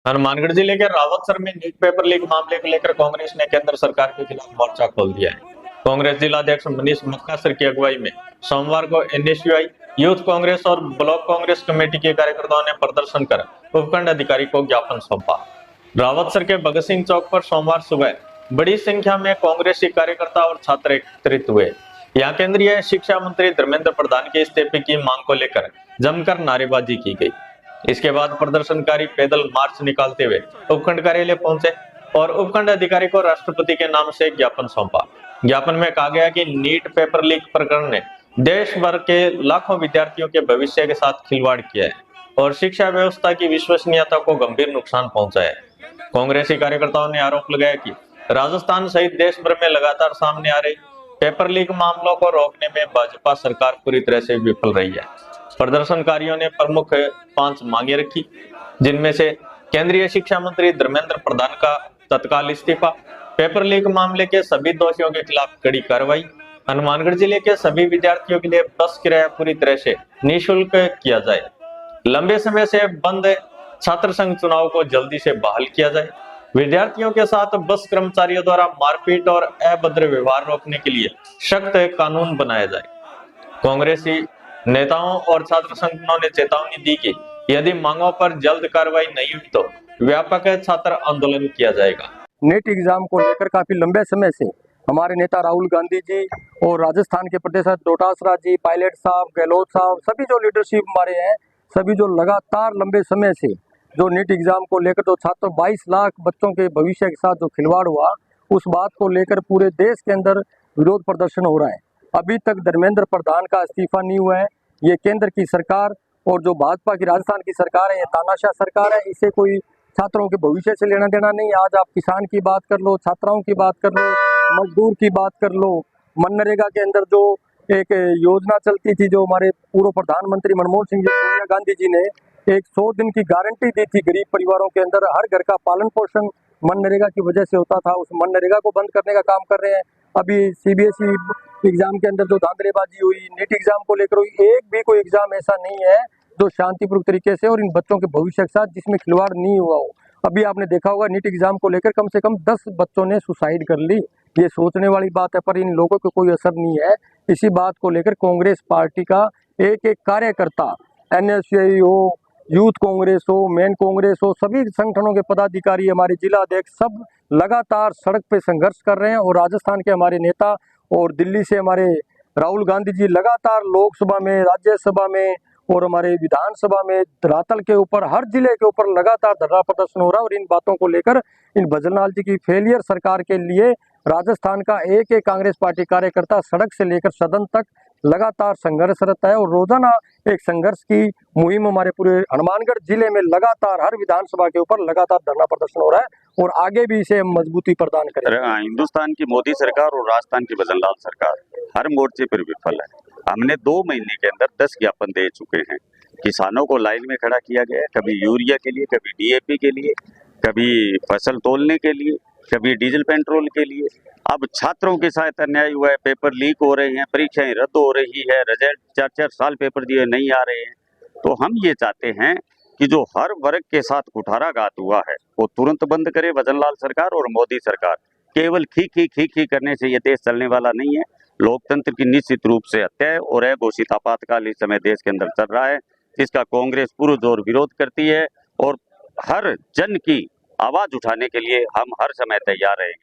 हनुमानगढ़ जिले के रावतसर में नीट पेपर लीक मामले को लेकर कांग्रेस ने केंद्र सरकार के खिलाफ मोर्चा खोल दिया है। कांग्रेस जिलाध्यक्ष मनीष मक्कासर की अगुवाई में सोमवार को एनएसयूआई, यूथ कांग्रेस और ब्लॉक कांग्रेस कमेटी के कार्यकर्ताओं ने प्रदर्शन कर उपखंड अधिकारी को ज्ञापन सौंपा। रावतसर के भगत सिंह चौक पर सोमवार सुबह बड़ी संख्या में कांग्रेसी कार्यकर्ता और छात्र एकत्रित हुए। यहाँ केंद्रीय शिक्षा मंत्री धर्मेंद्र प्रधान के इस्तीफे की मांग को लेकर जमकर नारेबाजी की गई। इसके बाद प्रदर्शनकारी पैदल मार्च निकालते हुए उपखंड कार्यालय पहुंचे और उपखंड अधिकारी को राष्ट्रपति के नाम से ज्ञापन सौंपा। ज्ञापन में कहा गया कि नीट पेपर लीक प्रकरण ने देश भर के लाखों विद्यार्थियों के भविष्य के साथ खिलवाड़ किया है और शिक्षा व्यवस्था की विश्वसनीयता को गंभीर नुकसान पहुंचा है। कांग्रेसी कार्यकर्ताओं ने आरोप लगाया कि राजस्थान सहित देश भर में लगातार सामने आ रहे पेपर लीक मामलों को रोकने में भाजपा सरकार पूरी तरह से विफल रही है। प्रदर्शनकारियों ने प्रमुख 5 मांगे रखी, जिनमें से केंद्रीय शिक्षा मंत्री धर्मेंद्र प्रधान का तत्काल इस्तीफा, पेपर लीक मामले के सभी दोषियों के खिलाफ कड़ी कार्रवाई, हनुमानगढ़ जिले के सभी विद्यार्थियों के लिए बस किराया पूरी तरह से निःशुल्क किया जाए, लंबे समय से बंद छात्र संघ चुनाव को जल्दी से बहाल किया जाए, विद्यार्थियों के साथ बस कर्मचारियों द्वारा मारपीट और अभद्र व्यवहार रोकने के लिए सख्त कानून बनाया जाए। कांग्रेसी नेताओं और छात्र संगठनों ने चेतावनी दी कि यदि मांगों पर जल्द कार्रवाई नहीं हुई तो व्यापक छात्र आंदोलन किया जाएगा। नीट एग्जाम को लेकर काफी लंबे समय से हमारे नेता राहुल गांधी जी और राजस्थान के प्रदेश डोटासरा जी, पायलट साहब, गहलोत साहब, सभी जो लीडरशिप हमारे हैं, सभी जो लगातार लंबे समय से जो नीट एग्जाम को लेकर जो छात्र 22 लाख बच्चों के भविष्य के साथ जो खिलवाड़ हुआ, उस बात को लेकर पूरे देश के अंदर विरोध प्रदर्शन हो रहा है। अभी तक धर्मेंद्र प्रधान का इस्तीफा नहीं हुआ है। ये केंद्र की सरकार और जो भाजपा की राजस्थान की सरकार है, ये तानाशाह सरकार है। इसे कोई छात्रों के भविष्य से लेना देना नहीं। आज आप किसान की बात कर लो, छात्राओं की बात कर लो, मजदूर की बात कर लो, मनरेगा के अंदर जो एक योजना चलती थी, जो हमारे पूर्व प्रधानमंत्री मनमोहन सिंह जी, सोनिया गांधी जी ने एक 100 दिन की गारंटी दी थी गरीब परिवारों के अंदर, हर घर का पालन पोषण मनरेगा की वजह से होता था। उस मनरेगा को बंद करने का काम कर रहे हैं। अभी सीबीएसई एग्जाम के अंदर जो धांधलेबाजी हुई, नीट एग्जाम को लेकर हुई, एक भी कोई एग्जाम ऐसा नहीं है जो शांतिपूर्वक तरीके से और इन बच्चों के भविष्य के साथ जिसमें खिलवाड़ नहीं हुआ हो। अभी आपने देखा होगा नीट एग्जाम को लेकर कम से कम 10 बच्चों ने सुसाइड कर ली। ये सोचने वाली बात है, पर इन लोगों को कोई असर नहीं है। इसी बात को लेकर कांग्रेस पार्टी का एक एक कार्यकर्ता, एनएसयूआई हो, यूथ कांग्रेस हो, मेन कांग्रेस हो, सभी संगठनों के पदाधिकारी, हमारे जिला अध्यक्ष, सब लगातार सड़क पे संघर्ष कर रहे हैं। और राजस्थान के हमारे नेता और दिल्ली से हमारे राहुल गांधी जी लगातार लोकसभा में, राज्यसभा में और हमारे विधानसभा में, धरातल के ऊपर, हर जिले के ऊपर लगातार धरना प्रदर्शन हो रहा है। और इन बातों को लेकर, इन भजनलाल जी की फेलियर सरकार के लिए राजस्थान का एक एक कांग्रेस पार्टी कार्यकर्ता सड़क से लेकर सदन तक लगातार संघर्षरत है। और रोजाना एक संघर्ष की मुहिम हमारे पूरे हनुमानगढ़ जिले में लगातार हर विधानसभा के ऊपर लगातार धरना प्रदर्शन हो रहा है और आगे भी इसे मजबूती प्रदान करें। हिंदुस्तान की मोदी सरकार और राजस्थान की भजनलाल सरकार हर मोर्चे पर विफल है। हमने 2 महीने के अंदर 10 ज्ञापन दे चुके हैं। किसानों को लाइन में खड़ा किया गया है, कभी यूरिया के लिए, कभी डीएपी के लिए, कभी फसल तोलने के लिए, कभी डीजल पेट्रोल के लिए। अब छात्रों के साथ अन्याय हुआ है, पेपर लीक हो रहे हैं, परीक्षाएं रद्द हो रही है, रिजल्ट 4-4 साल पेपर दिए नहीं आ रहे हैं। तो हम ये चाहते हैं कि जो हर वर्ग के साथ कुठाराघात हुआ है वो तुरंत बंद करे भजनलाल सरकार और मोदी सरकार। केवल खी करने से ये देश चलने वाला नहीं है। लोकतंत्र की निश्चित रूप से हत्या है और अघोषित आपातकाल इस समय देश के अंदर चल रहा है, जिसका कांग्रेस पुरजोर विरोध करती है और हर जन की आवाज उठाने के लिए हम हर समय तैयार रहेंगे।